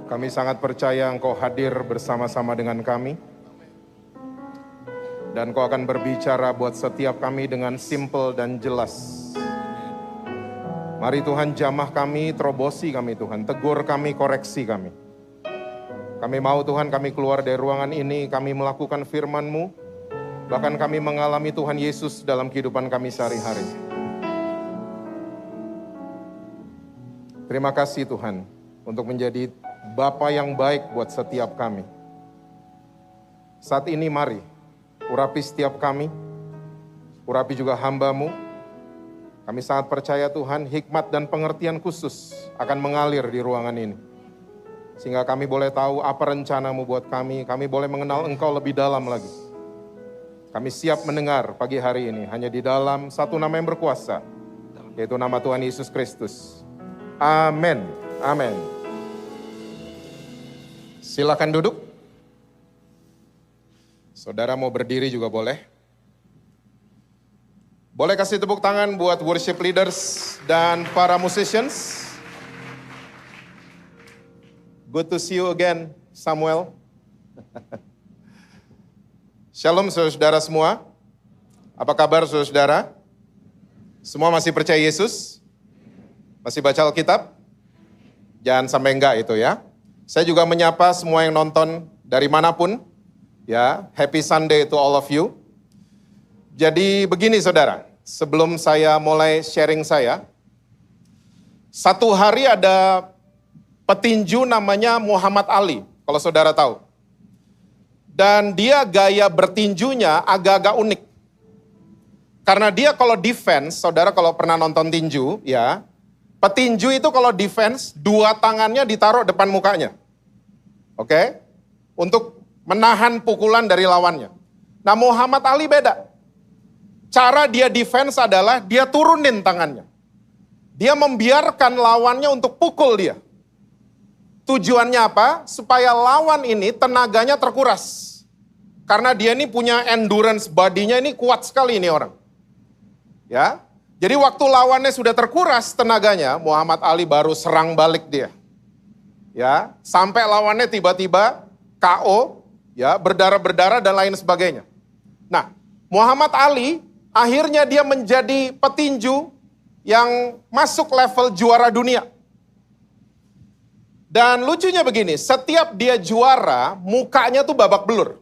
Kami sangat percaya Engkau hadir bersama-sama dengan kami. Dan Engkau akan berbicara buat setiap kami dengan simple dan jelas. Mari Tuhan jamah kami, terobosi kami Tuhan, tegur kami, koreksi kami. Kami mau Tuhan kami keluar dari ruangan ini, kami melakukan firman-Mu, bahkan kami mengalami Tuhan Yesus dalam kehidupan kami sehari-hari. Terima kasih Tuhan untuk menjadi Bapa yang baik buat setiap kami. Saat ini mari, urapi setiap kami, urapi juga hamba-Mu. Kami sangat percaya Tuhan, hikmat dan pengertian khusus akan mengalir di ruangan ini. Sehingga kami boleh tahu apa rencana-Mu buat kami boleh mengenal Engkau lebih dalam lagi. Kami siap mendengar pagi hari ini, hanya di dalam satu nama yang berkuasa, yaitu nama Tuhan Yesus Kristus. Amin. Amin. Silakan duduk. Saudara mau berdiri juga boleh. Boleh kasih tepuk tangan buat worship leaders dan para musicians. Good to see you again, Samuel. Shalom saudara semua. Apa kabar saudara? Semua masih percaya Yesus? Masih baca Alkitab? Jangan sampai enggak itu ya. Saya juga menyapa semua yang nonton dari manapun. Ya, happy Sunday to all of you. Jadi begini saudara, sebelum saya mulai sharing saya, satu hari ada petinju namanya Muhammad Ali, kalau saudara tahu. Dan dia gaya bertinjunya agak-agak unik. Karena dia kalau defense, saudara kalau pernah nonton tinju, ya, petinju itu kalau defense, dua tangannya ditaruh depan mukanya. Oke? Untuk menahan pukulan dari lawannya. Nah Muhammad Ali beda. Cara dia defense adalah dia turunin tangannya. Dia membiarkan lawannya untuk pukul dia. Tujuannya apa? Supaya lawan ini tenaganya terkuras. Karena dia ini punya endurance, bodinya ini kuat sekali ini orang. Ya. Jadi waktu lawannya sudah terkuras tenaganya, Muhammad Ali baru serang balik dia. Ya, sampai lawannya tiba-tiba KO, ya, berdarah-berdarah dan lain sebagainya. Nah, Muhammad Ali akhirnya dia menjadi petinju yang masuk level juara dunia. Dan lucunya begini, setiap dia juara, mukanya tuh babak belur.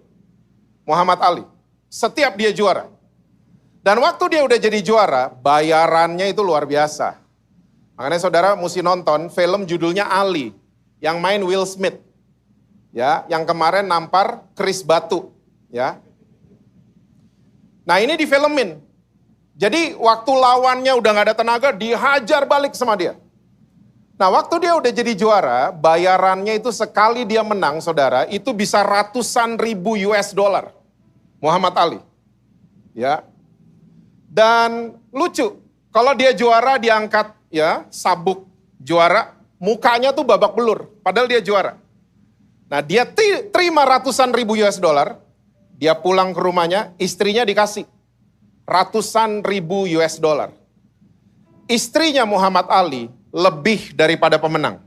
Muhammad Ali, setiap dia juara. Dan waktu dia udah jadi juara, bayarannya itu luar biasa. Makanya saudara mesti nonton film judulnya Ali, yang main Will Smith. Ya, yang kemarin nampar Chris Batu, ya. Nah ini difilmin. Jadi waktu lawannya udah gak ada tenaga, dihajar balik sama dia. Nah waktu dia udah jadi juara, bayarannya itu sekali dia menang saudara, itu bisa ratusan ribu US dollar. Muhammad Ali. Ya. Dan lucu, kalau dia juara diangkat ya sabuk juara, mukanya tuh babak belur, padahal dia juara. Nah dia terima ratusan ribu US dollar, dia pulang ke rumahnya, istrinya dikasih ratusan ribu US dollar. Istrinya Muhammad Ali lebih daripada pemenang.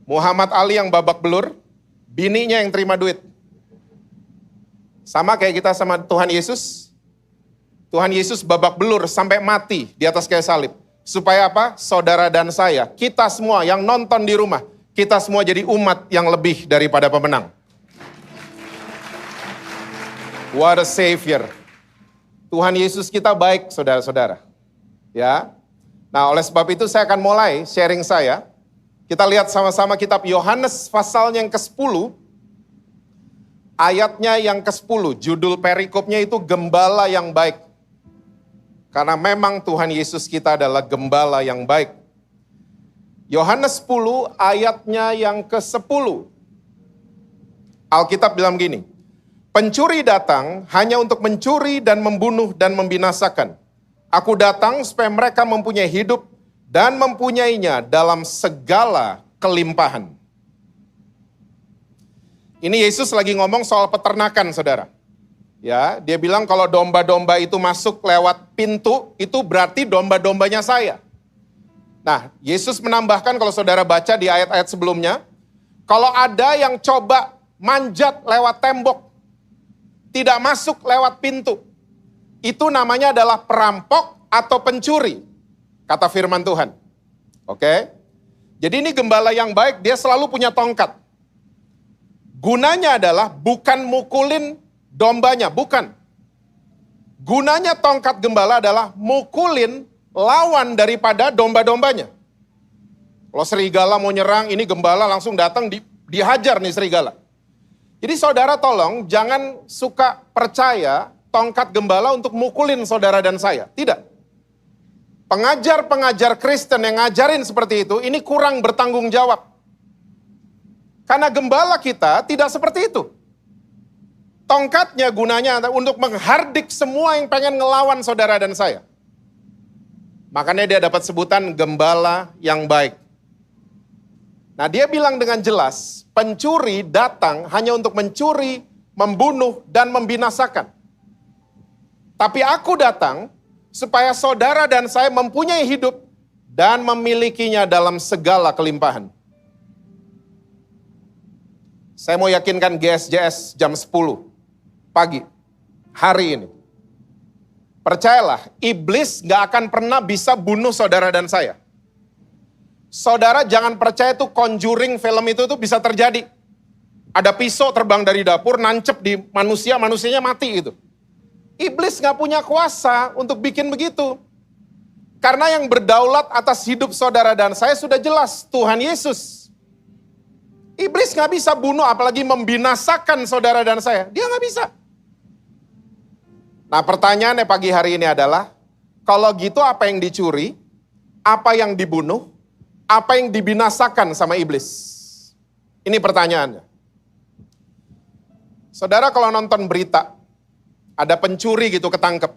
Muhammad Ali yang babak belur, bininya yang terima duit. Sama kayak kita sama Tuhan Yesus. Tuhan Yesus babak belur sampai mati di atas kayu salib. Supaya apa? Saudara dan saya, kita semua yang nonton di rumah, kita semua jadi umat yang lebih daripada pemenang. What a savior. Tuhan Yesus kita baik, saudara-saudara. Ya. Nah, oleh sebab itu saya akan mulai sharing saya. Kita lihat sama-sama kitab Yohanes pasalnya yang ke-10. Ayatnya yang ke-10, judul perikopnya itu Gembala yang Baik. Karena memang Tuhan Yesus kita adalah gembala yang baik. Yohanes 10 ayatnya yang ke-10. Alkitab bilang gini, pencuri datang hanya untuk mencuri dan membunuh dan membinasakan. Aku datang supaya mereka mempunyai hidup dan mempunyainya dalam segala kelimpahan. Ini Yesus lagi ngomong soal peternakan, saudara. Ya, dia bilang kalau domba-domba itu masuk lewat pintu, itu berarti domba-dombanya saya. Nah, Yesus menambahkan kalau saudara baca di ayat-ayat sebelumnya, kalau ada yang coba manjat lewat tembok, tidak masuk lewat pintu, itu namanya adalah perampok atau pencuri, kata firman Tuhan. Oke? Jadi ini gembala yang baik, dia selalu punya tongkat. Gunanya adalah bukan mukulin dombanya, bukan. Gunanya tongkat gembala adalah mukulin lawan daripada domba-dombanya. Kalau serigala mau nyerang, ini gembala langsung datang dihajar nih serigala. Jadi saudara tolong jangan suka percaya tongkat gembala untuk mukulin saudara dan saya. Tidak. Pengajar-pengajar Kristen yang ngajarin seperti itu, ini kurang bertanggung jawab. Karena gembala kita tidak seperti itu. Tongkatnya gunanya untuk menghardik semua yang pengen ngelawan saudara dan saya. Makanya dia dapat sebutan gembala yang baik. Nah, dia bilang dengan jelas, pencuri datang hanya untuk mencuri, membunuh, dan membinasakan. Tapi aku datang supaya saudara dan saya mempunyai hidup dan memilikinya dalam segala kelimpahan. Saya mau yakinkan GSJS jam 10 pagi, hari ini. Percayalah, iblis gak akan pernah bisa bunuh saudara dan saya. Saudara jangan percaya tuh Conjuring film itu tuh bisa terjadi. Ada pisau terbang dari dapur, nancep di manusia, manusianya mati gitu. Iblis gak punya kuasa untuk bikin begitu. Karena yang berdaulat atas hidup saudara dan saya sudah jelas, Tuhan Yesus. Iblis gak bisa bunuh, apalagi membinasakan saudara dan saya. Dia gak bisa. Nah, pertanyaannya pagi hari ini adalah, kalau gitu apa yang dicuri, apa yang dibunuh, apa yang dibinasakan sama iblis? Ini pertanyaannya. Saudara kalau nonton berita, ada pencuri gitu ketangkep.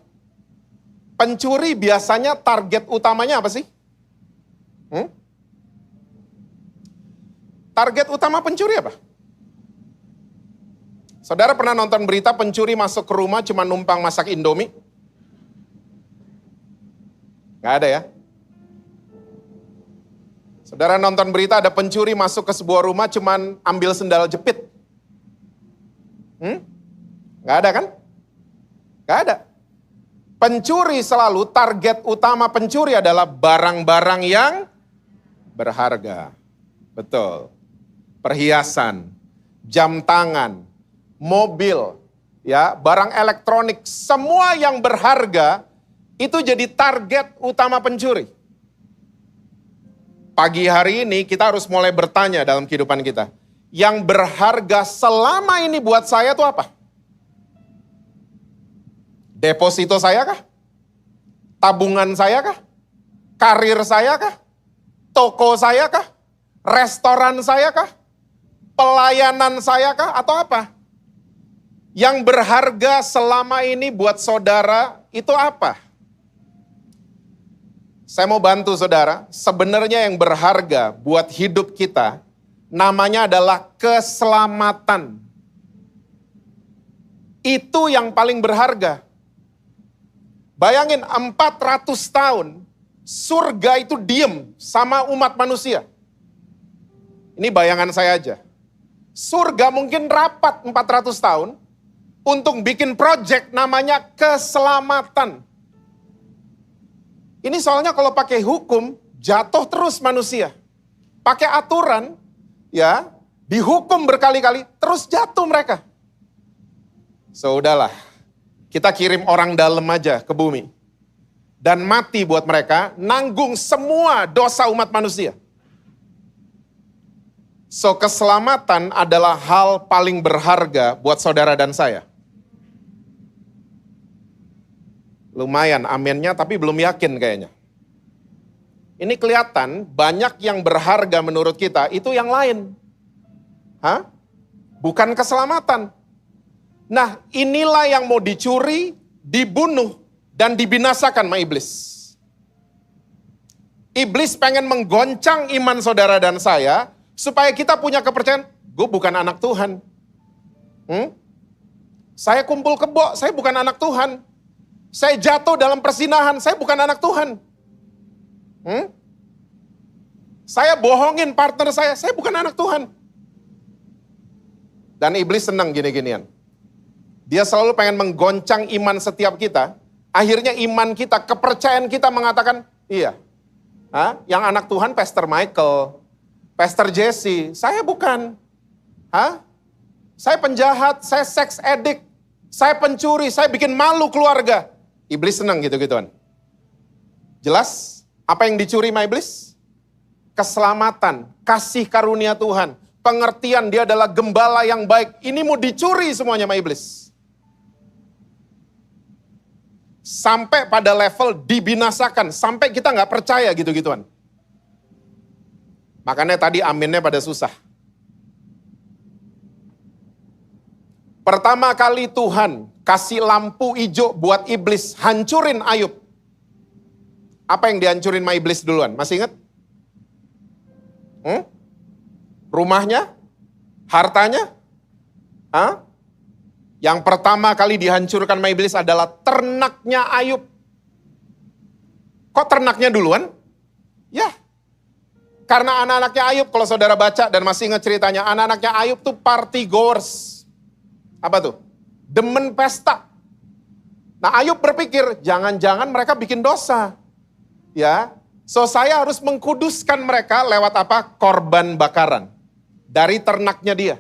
Pencuri biasanya target utamanya apa sih? Target utama pencuri apa? Saudara pernah nonton berita pencuri masuk ke rumah cuma numpang masak Indomie? Gak ada ya? Saudara nonton berita ada pencuri masuk ke sebuah rumah cuma ambil sendal jepit? Gak ada kan? Gak ada. Pencuri selalu target utama pencuri adalah barang-barang yang berharga. Betul. Perhiasan, jam tangan, mobil, ya, barang elektronik, semua yang berharga itu jadi target utama pencuri. Pagi hari ini kita harus mulai bertanya dalam kehidupan kita. Yang berharga selama ini buat saya itu apa? Deposito saya kah? Tabungan saya kah? Karir saya kah? Toko saya kah? Restoran saya kah? Pelayanan saya kah? Atau apa? Yang berharga selama ini buat saudara itu apa? Saya mau bantu saudara, sebenarnya yang berharga buat hidup kita, namanya adalah keselamatan. Itu yang paling berharga. Bayangin 400 tahun, surga itu diem sama umat manusia. Ini bayangan saya aja. Surga mungkin rapat 400 tahun, untuk bikin project namanya keselamatan. Ini soalnya kalau pakai hukum, jatuh terus manusia. Pakai aturan, ya, dihukum berkali-kali, terus jatuh mereka. So, udahlah, kita kirim orang dalam aja ke bumi. Dan mati buat mereka, nanggung semua dosa umat manusia. So, keselamatan adalah hal paling berharga buat saudara dan saya. Lumayan amennya, tapi belum yakin kayaknya. Ini kelihatan banyak yang berharga menurut kita, itu yang lain. Bukan keselamatan. Nah, inilah yang mau dicuri, dibunuh, dan dibinasakan sama iblis. Iblis pengen menggoncang iman saudara dan saya, supaya kita punya kepercayaan, gue bukan anak Tuhan. Saya kumpul kebo, saya bukan anak Tuhan. Saya jatuh dalam persinahan, saya bukan anak Tuhan. Saya bohongin partner saya bukan anak Tuhan. Dan iblis senang gini-ginian. Dia selalu pengen menggoncang iman setiap kita. Akhirnya iman kita, kepercayaan kita mengatakan, iya. Yang anak Tuhan Pastor Michael, Pastor Jesse, saya bukan. Saya penjahat, saya seks addict, saya pencuri, saya bikin malu keluarga. Iblis senang gitu-gituan. Jelas, apa yang dicuri sama iblis? Keselamatan, kasih karunia Tuhan, pengertian dia adalah gembala yang baik. Ini mau dicuri semuanya sama iblis. Sampai pada level dibinasakan, sampai kita nggak percaya gitu-gituan. Makanya tadi aminnya pada susah. Pertama kali Tuhan kasih lampu hijau buat iblis hancurin Ayub. Apa yang dihancurin sama iblis duluan? Masih ingat? Rumahnya? Hartanya? Yang pertama kali dihancurkan sama iblis adalah ternaknya Ayub. Kok ternaknya duluan? Ya. Karena anak-anaknya Ayub, kalau saudara baca dan masih ingat ceritanya, anak-anaknya Ayub tuh party goers. Apa tuh? Demen pesta. Nah, Ayub berpikir, jangan-jangan mereka bikin dosa. Ya. So saya harus mengkuduskan mereka lewat apa? Korban bakaran. Dari ternaknya dia.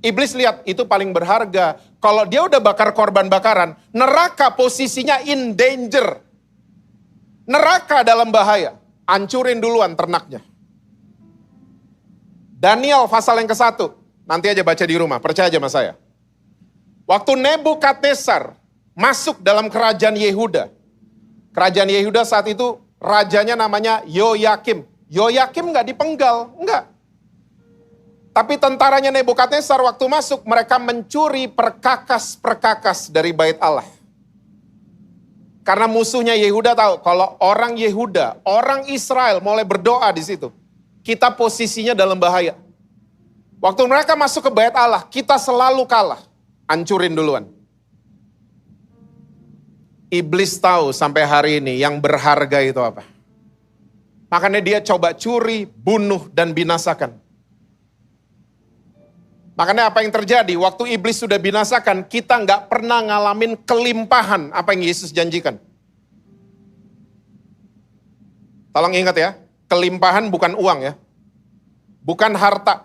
Iblis lihat itu paling berharga. Kalau dia udah bakar korban bakaran, neraka posisinya in danger. Neraka dalam bahaya. Hancurin duluan ternaknya. Daniel pasal yang ke-1. Nanti aja baca di rumah, percaya aja sama saya. Waktu Nebukadnezar masuk dalam kerajaan Yehuda. Kerajaan Yehuda saat itu rajanya namanya Yoyakim. Yoyakim nggak dipenggal, enggak. Tapi tentaranya Nebukadnezar waktu masuk, mereka mencuri perkakas-perkakas dari bait Allah. Karena musuhnya Yehuda tahu, kalau orang Yehuda, orang Israel mulai berdoa di situ, kita posisinya dalam bahaya. Waktu mereka masuk ke bait Allah, kita selalu kalah. Hancurin duluan. Iblis tahu sampai hari ini yang berharga itu apa. Makanya dia coba curi, bunuh, dan binasakan. Makanya apa yang terjadi? Waktu iblis sudah binasakan, kita nggak pernah ngalamin kelimpahan apa yang Yesus janjikan. Tolong ingat ya, kelimpahan bukan uang ya. Bukan harta.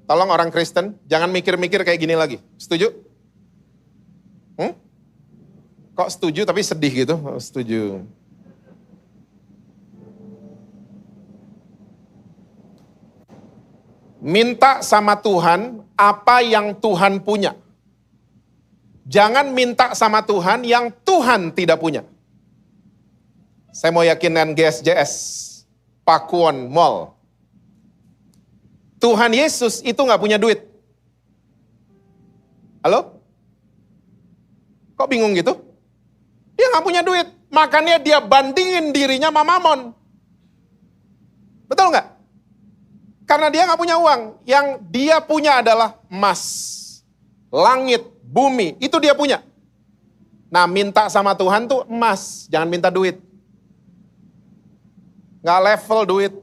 Tolong orang Kristen, jangan mikir-mikir kayak gini lagi. Setuju? Kok setuju tapi sedih gitu? Oh, setuju. Minta sama Tuhan apa yang Tuhan punya. Jangan minta sama Tuhan yang Tuhan tidak punya. Saya mau yakinkan GSJS, Pakuwon Mall. Tuhan Yesus itu nggak punya duit. Halo? Kok bingung gitu? Dia nggak punya duit. Makanya dia bandingin dirinya sama Mamon. Betul nggak? Karena dia nggak punya uang. Yang dia punya adalah emas, langit, bumi. Itu dia punya. Nah, minta sama Tuhan tuh emas. Jangan minta duit. Nggak level duit.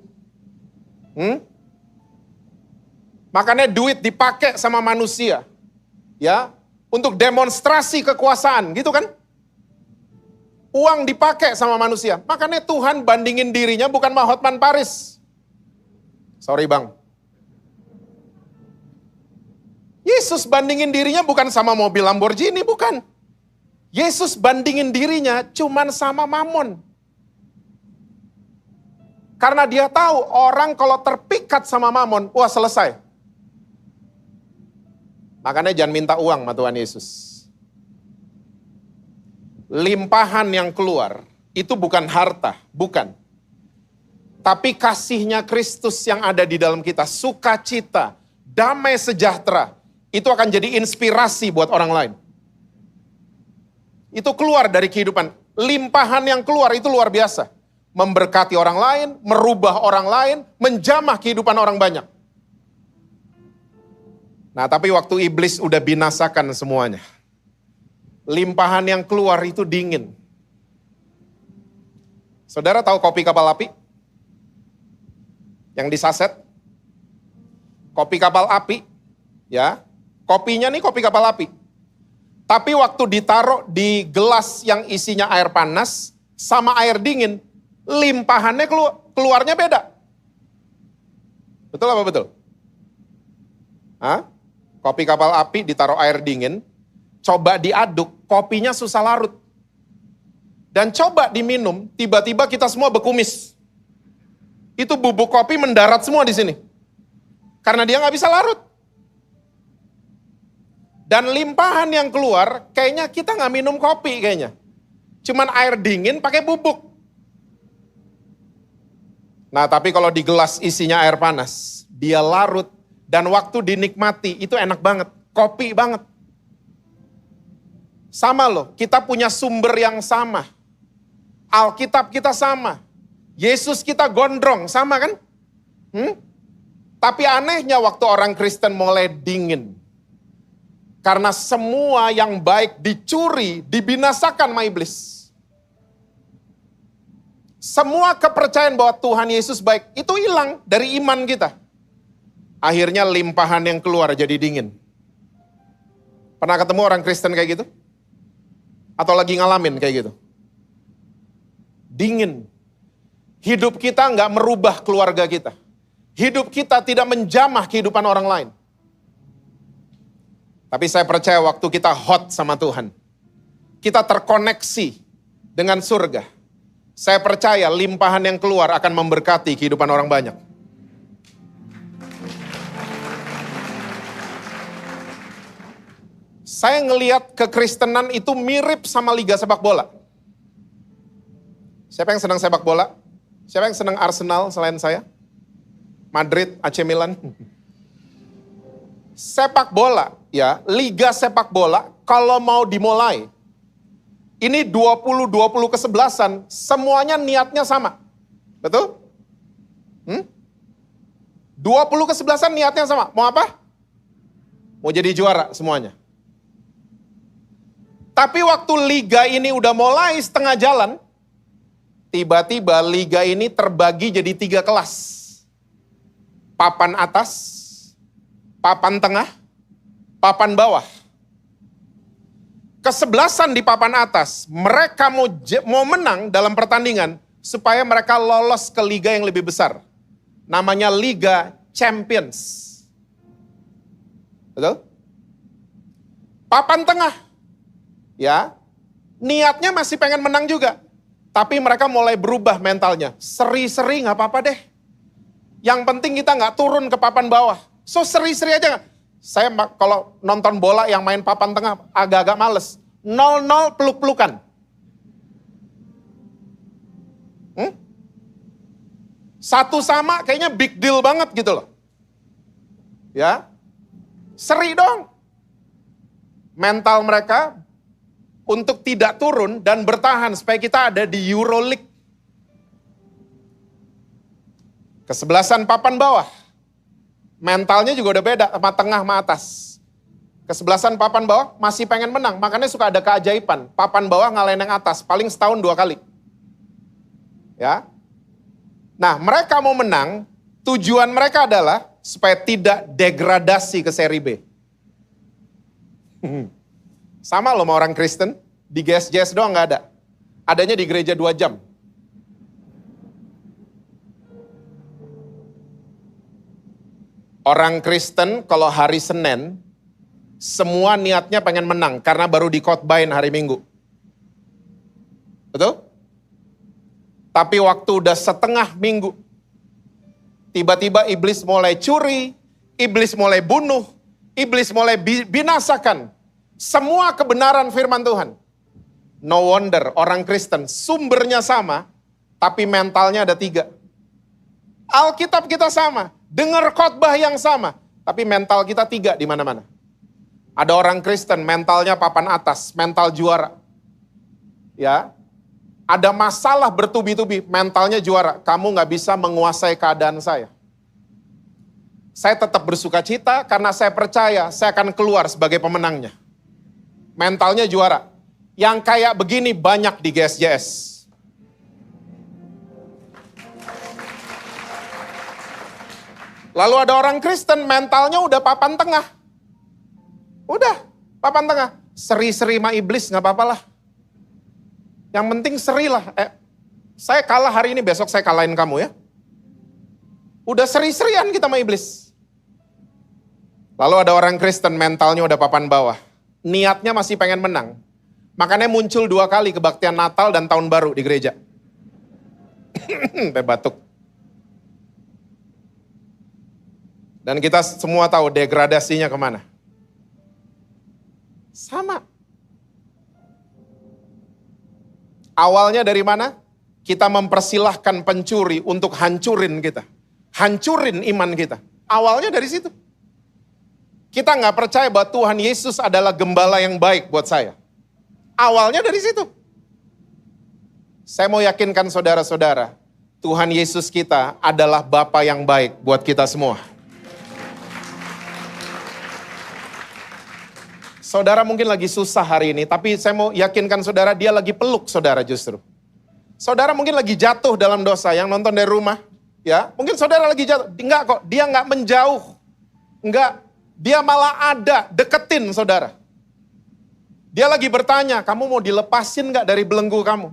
Makanya duit dipakai sama manusia. Ya, untuk demonstrasi kekuasaan, gitu kan? Uang dipakai sama manusia. Makanya Tuhan bandingin dirinya bukan sama Hotman Paris. Sorry bang. Yesus bandingin dirinya bukan sama mobil Lamborghini, bukan. Yesus bandingin dirinya cuman sama Mamon. Karena dia tahu orang kalau terpikat sama Mamon, wah selesai. Makanya jangan minta uang sama Tuhan Yesus. Limpahan yang keluar itu bukan harta, bukan. Tapi kasihnya Kristus yang ada di dalam kita, sukacita, damai sejahtera, itu akan jadi inspirasi buat orang lain. Itu keluar dari kehidupan. Limpahan yang keluar itu luar biasa. Memberkati orang lain, merubah orang lain, menjamah kehidupan orang banyak. Nah, tapi waktu iblis udah binasakan semuanya. Limpahan yang keluar itu dingin. Saudara tahu kopi kapal api? yang di saset. Kopi kapal api, ya. Kopinya nih kopi kapal api. Tapi waktu ditaruh di gelas yang isinya air panas sama air dingin, limpahannya keluarnya beda. Betul apa betul? Hah? Kopi kapal api ditaruh air dingin, coba diaduk, kopinya susah larut. Dan coba diminum, tiba-tiba kita semua bekumis. Itu bubuk kopi mendarat semua di sini. Karena dia nggak bisa larut. Dan limpahan yang keluar, kayaknya kita nggak minum kopi kayaknya. Cuman air dingin pakai bubuk. Nah tapi kalau di gelas isinya air panas, dia larut. Dan waktu dinikmati, itu enak banget. Kopi banget. Sama loh, kita punya sumber yang sama. Alkitab kita sama. Yesus kita gondrong, sama kan? Tapi anehnya waktu orang Kristen mulai dingin. Karena semua yang baik dicuri, dibinasakan sama iblis. Semua kepercayaan bahwa Tuhan Yesus baik, itu hilang dari iman kita. Akhirnya limpahan yang keluar jadi dingin. Pernah ketemu orang Kristen kayak gitu? Atau lagi ngalamin kayak gitu? Dingin. Hidup kita nggak merubah keluarga kita. Hidup kita tidak menjamah kehidupan orang lain. Tapi saya percaya waktu kita hot sama Tuhan, kita terkoneksi dengan surga. Saya percaya limpahan yang keluar akan memberkati kehidupan orang banyak. Saya ngelihat kekristenan itu mirip sama liga sepak bola. Siapa yang senang sepak bola? Siapa yang senang Arsenal selain saya? Madrid, AC Milan. Sepak bola, ya, liga sepak bola kalau mau dimulai, ini 20 kesebelasan, semuanya niatnya sama. Betul? 20 kesebelasan niatnya sama. Mau apa? Mau jadi juara semuanya. Tapi waktu liga ini udah mulai setengah jalan, tiba-tiba liga ini terbagi jadi 3 kelas. Papan atas, papan tengah, papan bawah. Kesebelasan di papan atas, mereka mau menang dalam pertandingan supaya mereka lolos ke liga yang lebih besar. Namanya Liga Champions. Betul? Papan tengah, ya, niatnya masih pengen menang juga. Tapi mereka mulai berubah mentalnya. Seri-seri gak apa-apa deh. Yang penting kita gak turun ke papan bawah. So seri-seri aja gak? Saya kalau nonton bola yang main papan tengah agak-agak males. 0-0 peluk-pelukan. Satu sama kayaknya big deal banget gitu loh. Ya. Seri dong. Mental mereka untuk tidak turun dan bertahan supaya kita ada di Euroleague. Kesebelasan papan bawah. Mentalnya juga udah beda sama tengah sama atas. Kesebelasan papan bawah masih pengen menang. Makanya suka ada keajaiban. Papan bawah ngalahin yang atas. Paling setahun 2 kali. Ya. Nah mereka mau menang. Tujuan mereka adalah supaya tidak degradasi ke seri B. Sama loh sama orang Kristen. Di GSJS doang gak ada. Adanya di gereja 2 jam. Orang Kristen kalau hari Senin, semua niatnya pengen menang karena baru dikhotbahin hari Minggu. Betul? Tapi waktu udah setengah minggu, tiba-tiba iblis mulai curi, iblis mulai bunuh, iblis mulai binasakan semua kebenaran firman Tuhan. No wonder orang Kristen sumbernya sama, tapi mentalnya ada 3. Alkitab kita sama. Dengar khotbah yang sama, tapi mental kita 3 di mana-mana. Ada orang Kristen mentalnya papan atas, mental juara. Ya. Ada masalah bertubi-tubi, mentalnya juara. Kamu gak bisa menguasai keadaan saya. Saya tetap bersuka cita karena saya percaya saya akan keluar sebagai pemenangnya. Mentalnya juara. Yang kayak begini banyak di GSJS. Lalu ada orang Kristen mentalnya udah papan tengah. Udah, papan tengah. Seri-seri sama iblis gak apa-apa lah. Yang penting seri lah. Saya kalah hari ini, besok saya kalahin kamu ya. Udah seri-serian kita sama iblis. Lalu ada orang Kristen mentalnya udah papan bawah. Niatnya masih pengen menang. Makanya muncul 2 kali kebaktian Natal dan Tahun Baru di gereja. Sampai batuk. Dan kita semua tahu degradasinya kemana. Sama. Awalnya dari mana? Kita mempersilahkan pencuri untuk hancurin kita. Hancurin iman kita. Awalnya dari situ. Kita nggak percaya bahwa Tuhan Yesus adalah gembala yang baik buat saya. Awalnya dari situ. Saya mau yakinkan saudara-saudara, Tuhan Yesus kita adalah Bapa yang baik buat kita semua. Saudara mungkin lagi susah hari ini, tapi saya mau yakinkan saudara, dia lagi peluk saudara justru. Saudara mungkin lagi jatuh dalam dosa, yang nonton dari rumah, ya, mungkin saudara lagi jatuh. Enggak kok, dia enggak menjauh. Enggak, dia malah ada, deketin saudara. Dia lagi bertanya, kamu mau dilepasin enggak dari belenggu kamu?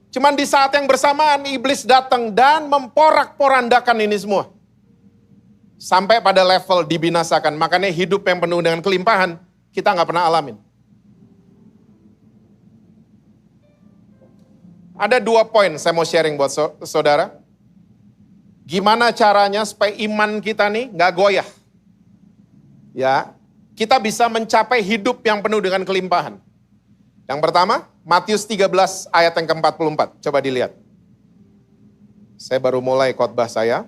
Cuman di saat yang bersamaan, iblis datang dan memporak-porandakan ini semua. Sampai pada level dibinasakan. Makanya hidup yang penuh dengan kelimpahan, kita nggak pernah alamin. Ada 2 poin saya mau sharing buat saudara. Gimana caranya supaya iman kita nih nggak goyah. Ya, kita bisa mencapai hidup yang penuh dengan kelimpahan. Yang pertama, Matius 13 ayat yang ke-44. Coba dilihat. Saya baru mulai khotbah saya.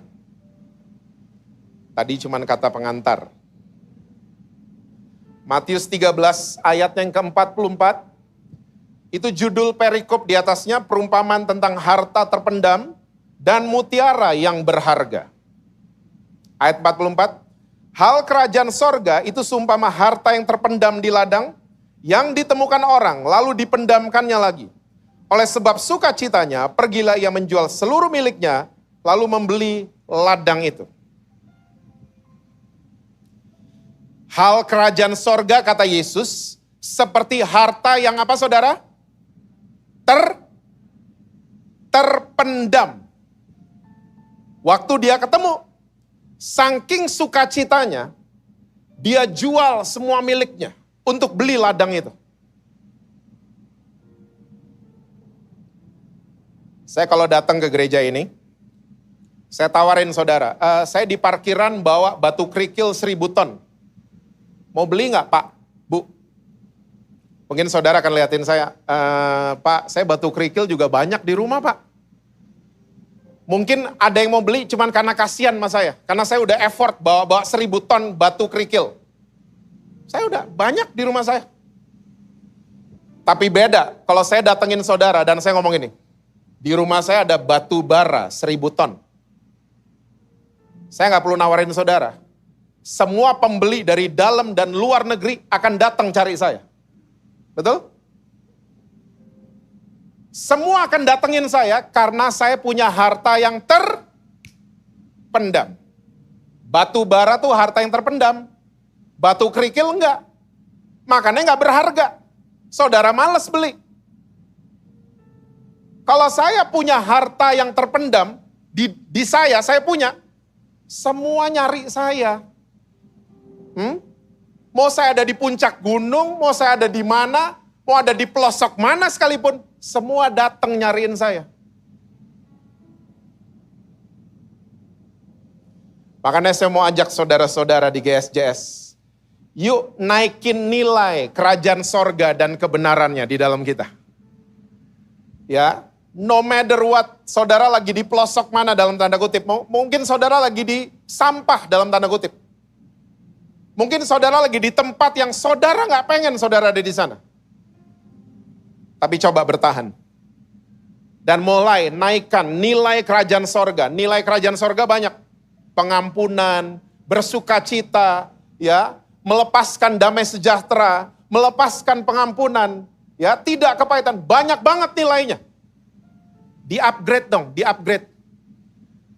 Tadi cuma kata pengantar. Matius 13 ayat yang ke-44. Itu judul perikop di atasnya perumpamaan tentang harta terpendam dan mutiara yang berharga. Ayat 44. Hal kerajaan sorga itu seumpama harta yang terpendam di ladang yang ditemukan orang lalu dipendamkannya lagi. Oleh sebab sukacitanya pergilah ia menjual seluruh miliknya lalu membeli ladang itu. Hal kerajaan sorga, kata Yesus, seperti harta yang apa saudara? Terpendam. Waktu dia ketemu, saking sukacitanya, dia jual semua miliknya untuk beli ladang itu. Saya kalau datang ke gereja ini, saya tawarin saudara, saya di parkiran bawa batu kerikil 1000 ton. Mau beli nggak Pak, Bu? Mungkin saudara akan liatin saya, Pak saya batu kerikil juga banyak di rumah Pak. Mungkin ada yang mau beli cuman karena kasihan sama saya. Karena saya udah effort bawa 1000 ton batu kerikil. Saya udah banyak di rumah saya. Tapi beda kalau saya datengin saudara dan saya ngomong ini. Di rumah saya ada batu bara 1000 ton. Saya nggak perlu nawarin saudara. Semua pembeli dari dalam dan luar negeri akan datang cari saya. Betul? Semua akan datengin saya karena saya punya harta yang terpendam. Batu bara tuh harta yang terpendam. Batu kerikil enggak. Makanya enggak berharga. Saudara malas beli. Kalau saya punya harta yang terpendam, di saya punya, semua nyari saya. Mau saya ada di puncak gunung, mau saya ada di mana, mau ada di pelosok mana sekalipun, semua datang nyariin saya. Makanya saya mau ajak saudara-saudara di GSJS, yuk naikin nilai kerajaan sorga dan kebenarannya di dalam kita. Ya, no matter what, saudara lagi di pelosok mana dalam tanda kutip, mungkin saudara lagi di sampah dalam tanda kutip. Mungkin saudara lagi di tempat yang saudara nggak pengen saudara ada di sana. Tapi coba bertahan. Dan mulai naikkan nilai kerajaan sorga. Nilai kerajaan sorga banyak. Pengampunan, bersukacita, ya, melepaskan damai sejahtera, melepaskan pengampunan, ya, tidak kepahitan. Banyak banget nilainya. Di-upgrade dong, di-upgrade.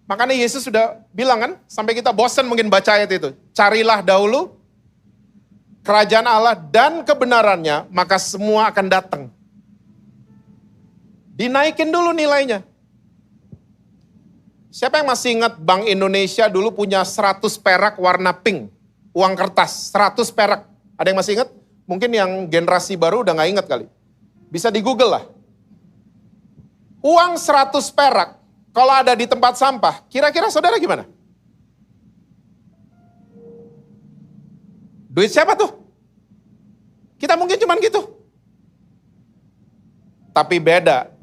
Makanya Yesus sudah bilang kan, sampai kita bosan mungkin baca ayat itu. Carilah dahulu kerajaan Allah dan kebenarannya, maka semua akan datang. Dinaikin dulu nilainya. Siapa yang masih ingat Bank Indonesia dulu punya 100 perak warna pink? Uang kertas, 100 perak. Ada yang masih ingat? Mungkin yang generasi baru udah gak ingat kali. Bisa di Google lah. Uang 100 perak, kalau ada di tempat sampah, kira-kira saudara gimana? Duit siapa tuh? Kita mungkin cuman gitu. Tapi beda.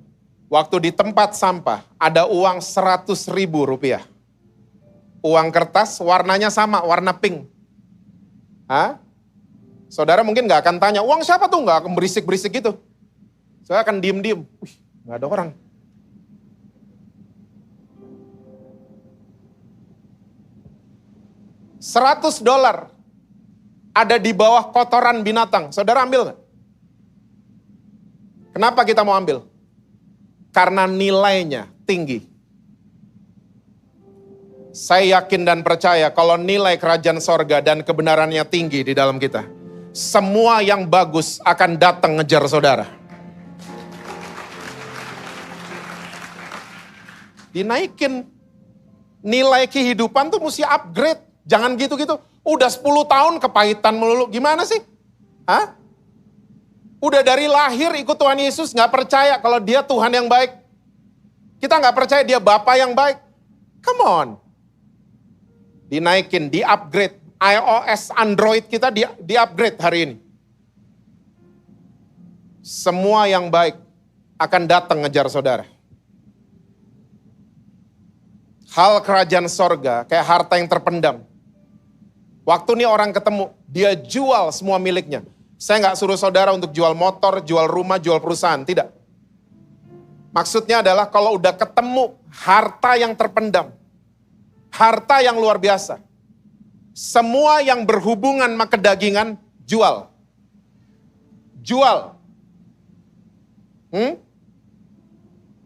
Waktu di tempat sampah, ada uang 100.000 rupiah. Uang kertas warnanya sama, warna pink. Hah? Saudara mungkin gak akan tanya, uang siapa tuh? Gak akan berisik-berisik gitu. Saya akan diem-diem. Wih, gak ada orang. $100 ada di bawah kotoran binatang. Saudara ambil gak? Kenapa kita mau ambil? Karena nilainya tinggi. Saya yakin dan percaya kalau nilai kerajaan sorga dan kebenarannya tinggi di dalam kita, semua yang bagus akan datang ngejar saudara. Dinaikin. Nilai kehidupan tuh mesti upgrade. Jangan gitu-gitu. Udah 10 tahun kepahitan melulu. Gimana sih? Hah? Udah dari lahir ikut Tuhan Yesus, gak percaya kalau dia Tuhan yang baik. Kita gak percaya dia Bapa yang baik. Come on. Dinaikin, di-upgrade. iOS, Android kita di-upgrade hari ini. Semua yang baik akan datang ngejar saudara. Hal kerajaan sorga kayak harta yang terpendam. Waktu nih orang ketemu, dia jual semua miliknya. Saya nggak suruh saudara untuk jual motor, jual rumah, jual perusahaan. Tidak. Maksudnya adalah kalau udah ketemu harta yang terpendam. Harta yang luar biasa. Semua yang berhubungan sama kedagingan, jual. Jual.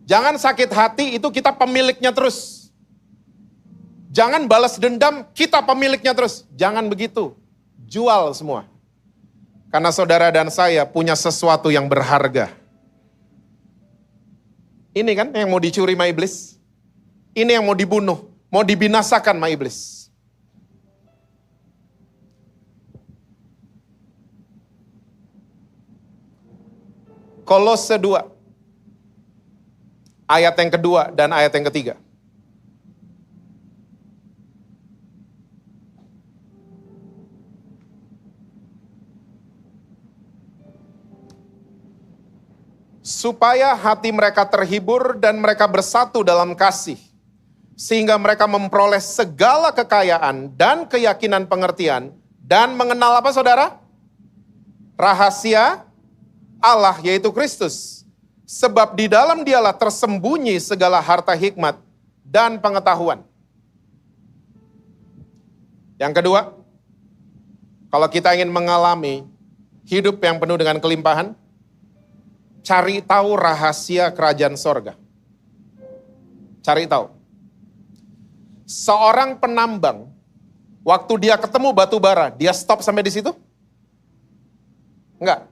Jangan sakit hati, itu kita pemiliknya terus. Jangan balas dendam, kita pemiliknya terus. Jangan begitu. Jual semua. Karena saudara dan saya punya sesuatu yang berharga. Ini kan yang mau dicuri sama iblis. Ini yang mau dibunuh, mau dibinasakan sama iblis. Kolose 2. Ayat yang kedua dan ayat yang ketiga. Supaya hati mereka terhibur dan mereka bersatu dalam kasih. Sehingga mereka memperoleh segala kekayaan dan keyakinan pengertian. Dan mengenal apa saudara? Rahasia Allah yaitu Kristus. Sebab di dalam dialah tersembunyi segala harta hikmat dan pengetahuan. Yang kedua, kalau kita ingin mengalami hidup yang penuh dengan kelimpahan, cari tahu rahasia kerajaan sorga. Cari tahu. Seorang penambang, waktu dia ketemu batu bara, dia stop sampai di situ? Enggak.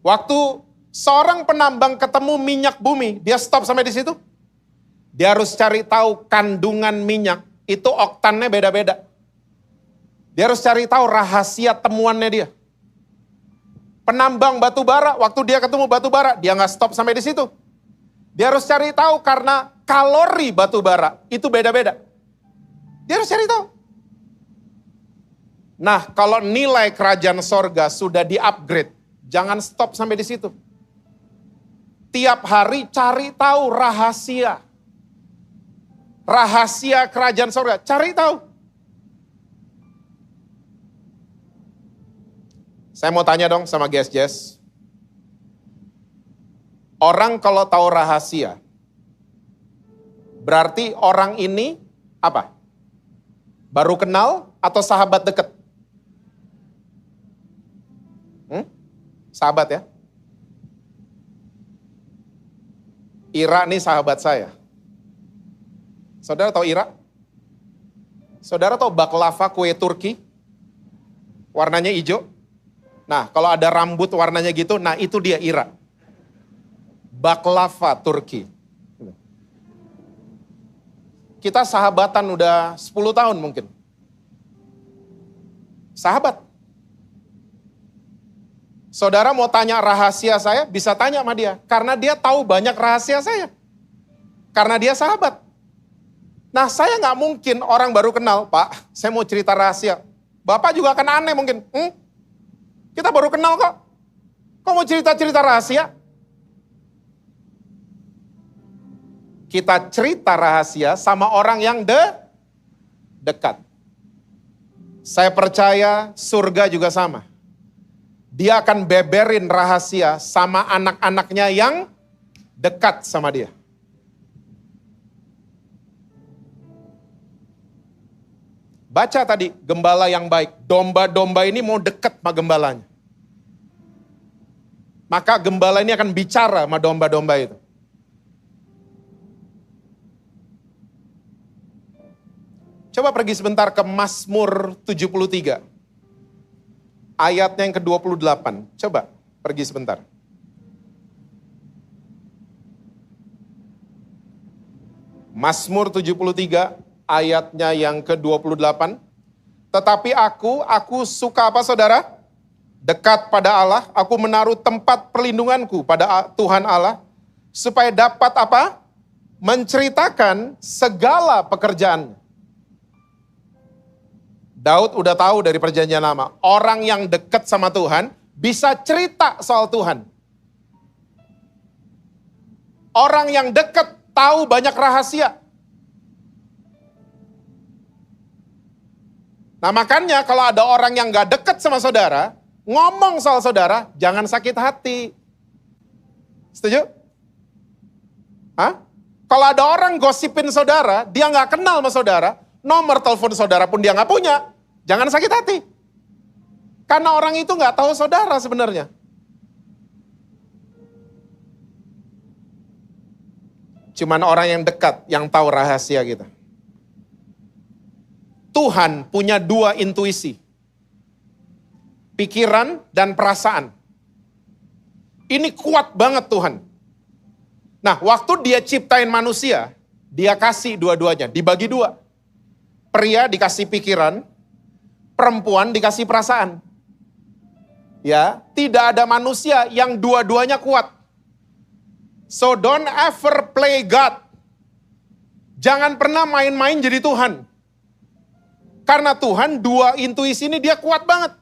Waktu seorang penambang ketemu minyak bumi, dia stop sampai di situ? Dia harus cari tahu kandungan minyak, itu oktannya beda-beda. Dia harus cari tahu rahasia temuannya dia. Penambang batu bara, waktu dia ketemu batu bara, dia nggak stop sampai di situ. Dia harus cari tahu karena kalori batu bara itu beda-beda. Dia harus cari tahu. Nah, kalau nilai kerajaan sorga sudah di-upgrade, jangan stop sampai di situ. Tiap hari cari tahu rahasia. Rahasia kerajaan sorga, cari tahu. Saya mau tanya dong sama Jess. Orang kalau tahu rahasia, berarti orang ini apa? Baru kenal atau sahabat dekat? Sahabat ya? Ira nih sahabat saya. Saudara tahu ira? Saudara tahu baklava kue Turki? Warnanya hijau. Nah, kalau ada rambut warnanya gitu, nah itu dia ira. Baklava Turki. Kita sahabatan udah 10 tahun mungkin. Sahabat. Saudara mau tanya rahasia saya, bisa tanya sama dia. Karena dia tahu banyak rahasia saya. Karena dia sahabat. Nah, saya nggak mungkin orang baru kenal, Pak, saya mau cerita rahasia. Bapak juga akan aneh mungkin. Kita baru kenal kok. Kok mau cerita-cerita rahasia? Kita cerita rahasia sama orang yang dekat. Saya percaya surga juga sama. Dia akan beberin rahasia sama anak-anaknya yang dekat sama dia. Baca tadi, gembala yang baik. Domba-domba ini mau dekat sama gembalanya. Maka gembala ini akan bicara sama domba-domba itu. Coba pergi sebentar ke Mazmur 73. Ayatnya yang ke-28. Coba pergi sebentar. Mazmur 73 ayatnya yang ke-28. Tetapi aku suka apa saudara? Dekat pada Allah, aku menaruh tempat perlindunganku pada Tuhan Allah, supaya dapat apa? Menceritakan segala pekerjaan. Daud udah tahu dari perjanjian lama, orang yang dekat sama Tuhan bisa cerita soal Tuhan. Orang yang dekat tahu banyak rahasia. Nah makanya kalau ada orang yang gak dekat sama saudara, ngomong soal saudara, jangan sakit hati. Setuju? Hah? Kalau ada orang gosipin saudara, dia gak kenal sama saudara, nomor telepon saudara pun dia gak punya, jangan sakit hati. Karena orang itu gak tahu saudara sebenarnya. Cuman orang yang dekat yang tahu rahasia kita. Tuhan punya 2 intuisi. Pikiran dan perasaan. Ini kuat banget Tuhan. Nah, waktu dia ciptain manusia, dia kasih dua-duanya, dibagi 2. Pria dikasih pikiran, perempuan dikasih perasaan. Ya, tidak ada manusia yang dua-duanya kuat. So don't ever play God. Jangan pernah main-main jadi Tuhan. Karena Tuhan 2 intuisi ini dia kuat banget.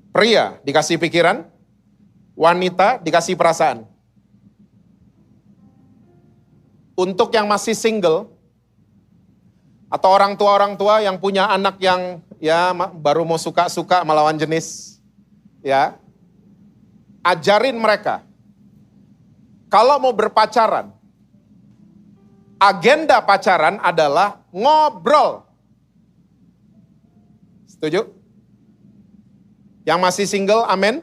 Pria dikasih pikiran, wanita dikasih perasaan. Untuk yang masih single, atau orang tua yang punya anak yang ya baru mau suka-suka melawan jenis, ya, ajarin mereka. Kalau mau berpacaran, agenda pacaran adalah ngobrol. Setuju? Yang masih single, amin?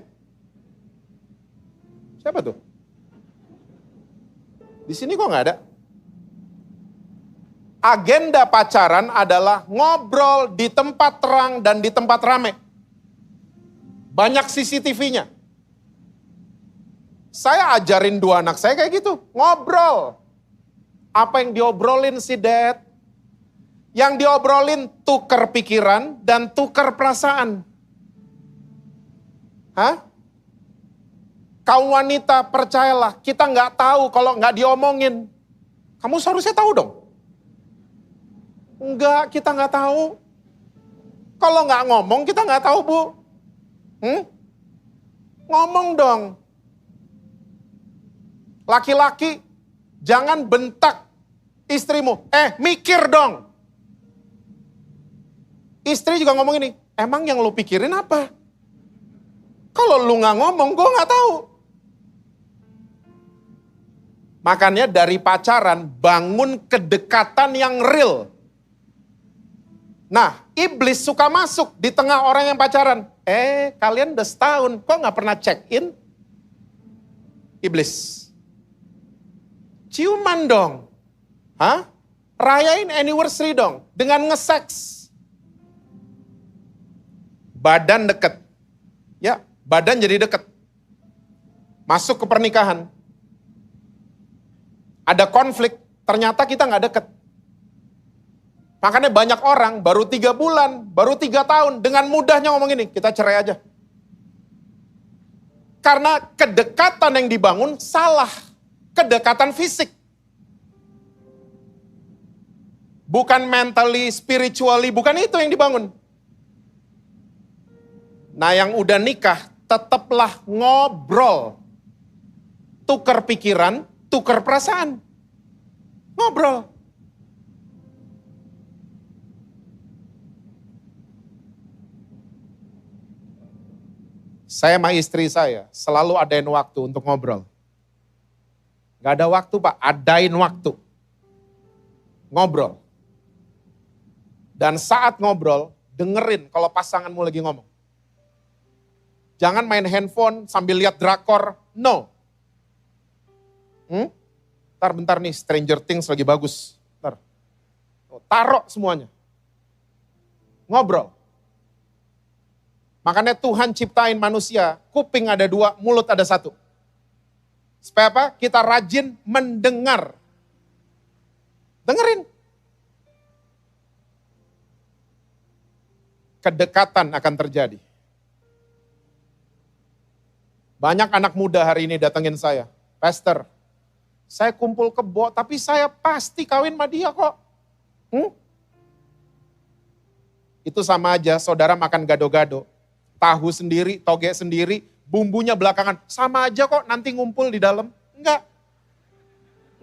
Siapa tuh? Di sini kok nggak ada? Agenda pacaran adalah ngobrol di tempat terang dan di tempat rame. Banyak CCTV-nya. Saya ajarin 2 anak saya kayak gitu, ngobrol. Apa yang diobrolin si dad? Yang diobrolin tukar pikiran dan tukar perasaan. Hah? Kaum wanita percayalah, kita nggak tahu kalau nggak diomongin. Kamu seharusnya tahu dong. Enggak, kita nggak tahu. Kalau nggak ngomong, kita nggak tahu, Bu. Ngomong dong. Laki-laki, jangan bentak istrimu. Mikir dong. Istri juga ngomong ini, emang yang lu pikirin apa? Kalau lu nggak ngomong, gue nggak tahu. Makanya dari pacaran, bangun kedekatan yang real. Nah, iblis suka masuk di tengah orang yang pacaran. Kalian udah setahun, kok nggak pernah check in? Iblis. Ciuman dong. Hah? Rayain anniversary dong. Dengan nge-seks. Badan deket. Ya, badan jadi deket. Masuk ke pernikahan. Ada konflik, ternyata kita nggak deket. Makanya banyak orang baru 3 bulan, baru 3 tahun, dengan mudahnya ngomong ini, kita cerai aja. Karena kedekatan yang dibangun salah. Kedekatan fisik. Bukan mentally, spiritually, bukan itu yang dibangun. Nah yang udah nikah, tetaplah ngobrol. Tukar pikiran, tukar perasaan. Ngobrol. Saya sama istri saya selalu adain waktu untuk ngobrol. Gak ada waktu Pak, adain waktu. Ngobrol. Dan saat ngobrol, dengerin kalau pasanganmu lagi ngomong. Jangan main handphone sambil lihat drakor, no. Bentar nih, Stranger Things lagi bagus. Bentar. Taruh semuanya. Ngobrol. Makanya Tuhan ciptain manusia, kuping ada 2, mulut ada 1. Supaya apa? Kita rajin mendengar. Dengerin. Kedekatan akan terjadi. Banyak anak muda hari ini datengin saya. Pastor, saya kumpul kebo, tapi saya pasti kawin sama dia kok. Itu sama aja saudara makan gado-gado. Tahu sendiri, toge sendiri, bumbunya belakangan. Sama aja kok nanti ngumpul di dalam. Enggak.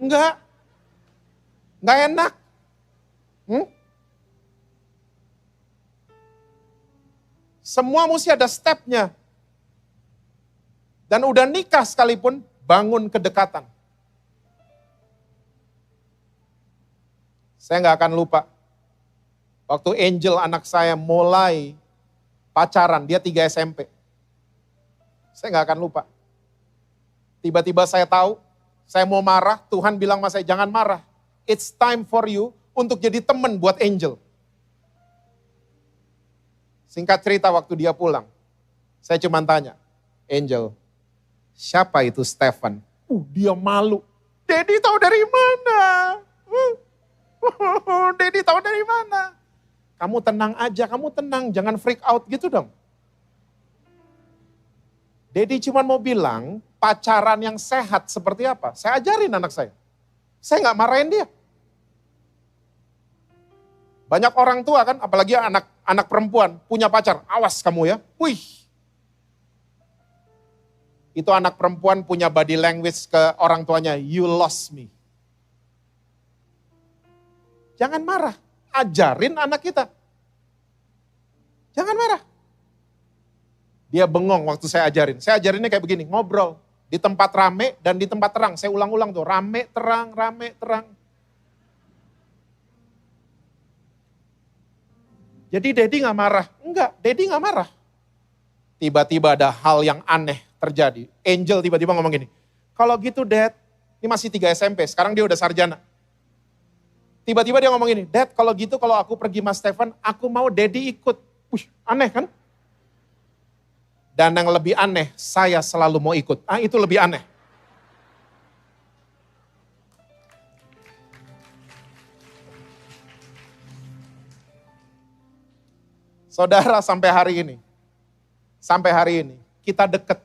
Enggak enak. Semua mesti ada stepnya. Dan udah nikah sekalipun, bangun kedekatan. Saya nggak akan lupa. Waktu Angel anak saya mulai pacaran, dia 3 SMP. Saya nggak akan lupa. Tiba-tiba saya tahu, saya mau marah, Tuhan bilang sama saya, jangan marah. It's time for you untuk jadi teman buat Angel. Singkat cerita waktu dia pulang, saya cuma tanya, Angel, siapa itu Stefan? Dia malu. Daddy tahu dari mana? Daddy tahu dari mana? Kamu tenang aja, kamu tenang, jangan freak out gitu dong. Daddy cuma mau bilang pacaran yang sehat seperti apa. Saya ajarin anak saya. Saya nggak marahin dia. Banyak orang tua kan, apalagi anak perempuan punya pacar. Awas kamu ya. Wih. Itu anak perempuan punya body language ke orang tuanya. You lost me. Jangan marah. Ajarin anak kita. Jangan marah. Dia bengong waktu saya ajarin. Saya ajarinnya kayak begini, ngobrol. Di tempat rame dan di tempat terang. Saya ulang-ulang tuh, rame, terang, rame, terang. Jadi Daddy gak marah? Enggak, Daddy gak marah. Tiba-tiba ada hal yang aneh terjadi. Angel tiba-tiba ngomong gini, kalau gitu Dad, ini masih 3 SMP, sekarang dia udah sarjana. Tiba-tiba dia ngomong gini, Dad kalau gitu kalau aku pergi Mas Stefan, aku mau Daddy ikut. Aneh kan? Dan yang lebih aneh, saya selalu mau ikut. Itu lebih aneh. Saudara sampai hari ini, kita deket.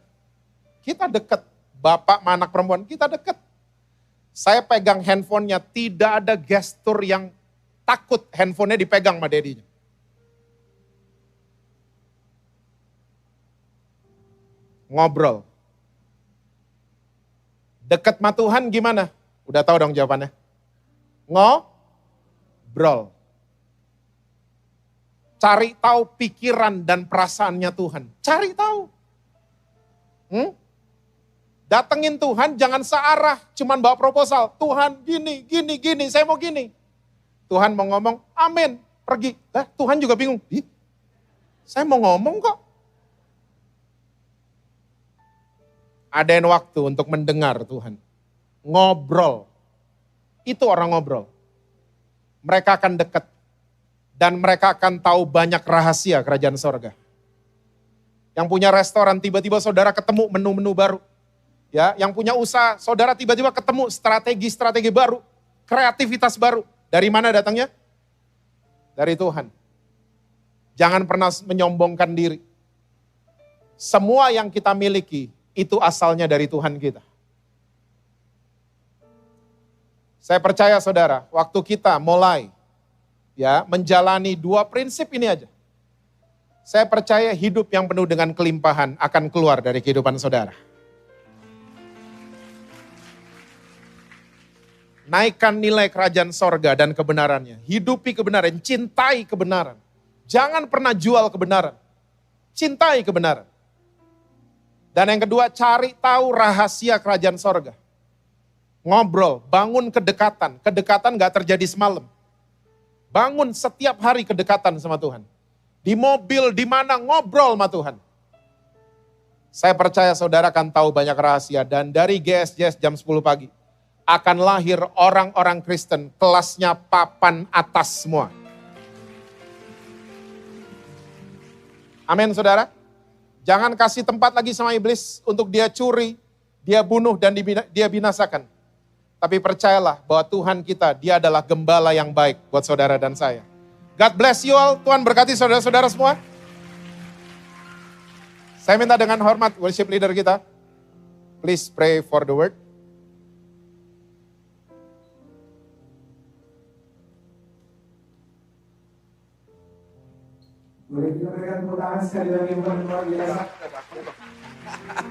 Kita deket, bapak sama anak perempuan, kita deket. Saya pegang handphonenya, tidak ada gestur yang takut handphonenya dipegang sama dedinya. Ngobrol. Deket sama Tuhan gimana? Udah tahu dong jawabannya. Ngobrol. Cari tahu pikiran dan perasaannya Tuhan. Cari tahu. Datengin Tuhan, jangan searah, cuman bawa proposal. Tuhan gini, saya mau gini. Tuhan mau ngomong, amin, pergi. Tuhan juga bingung, saya mau ngomong kok. Adain waktu untuk mendengar Tuhan. Ngobrol. Itu orang ngobrol. Mereka akan dekat. Dan mereka akan tahu banyak rahasia kerajaan sorga. Yang punya restoran, tiba-tiba saudara ketemu menu-menu baru. Ya, yang punya usaha, saudara tiba-tiba ketemu strategi-strategi baru. Kreativitas baru. Dari mana datangnya? Dari Tuhan. Jangan pernah menyombongkan diri. Semua yang kita miliki, itu asalnya dari Tuhan kita. Saya percaya saudara, waktu kita mulai menjalani 2 prinsip ini aja. Saya percaya hidup yang penuh dengan kelimpahan akan keluar dari kehidupan saudara. Naikkan nilai kerajaan sorga dan kebenarannya. Hidupi kebenaran, cintai kebenaran. Jangan pernah jual kebenaran. Cintai kebenaran. Dan yang kedua, cari tahu rahasia kerajaan sorga. Ngobrol, bangun kedekatan. Kedekatan gak terjadi semalam. Bangun setiap hari kedekatan sama Tuhan. Di mobil, di mana ngobrol sama Tuhan. Saya percaya saudara akan tahu banyak rahasia. Dan dari GSJS jam 10 pagi, akan lahir orang-orang Kristen kelasnya papan atas semua. Amin saudara. Jangan kasih tempat lagi sama iblis untuk dia curi, dia bunuh dan dia binasakan. Tapi percayalah bahwa Tuhan kita, dia adalah gembala yang baik buat saudara dan saya. God bless you all. Tuhan berkati saudara-saudara semua. Saya minta dengan hormat worship leader kita. Please pray for the word. Boleh kita berikan tepuk tangan sekali lagi buat luar biasa.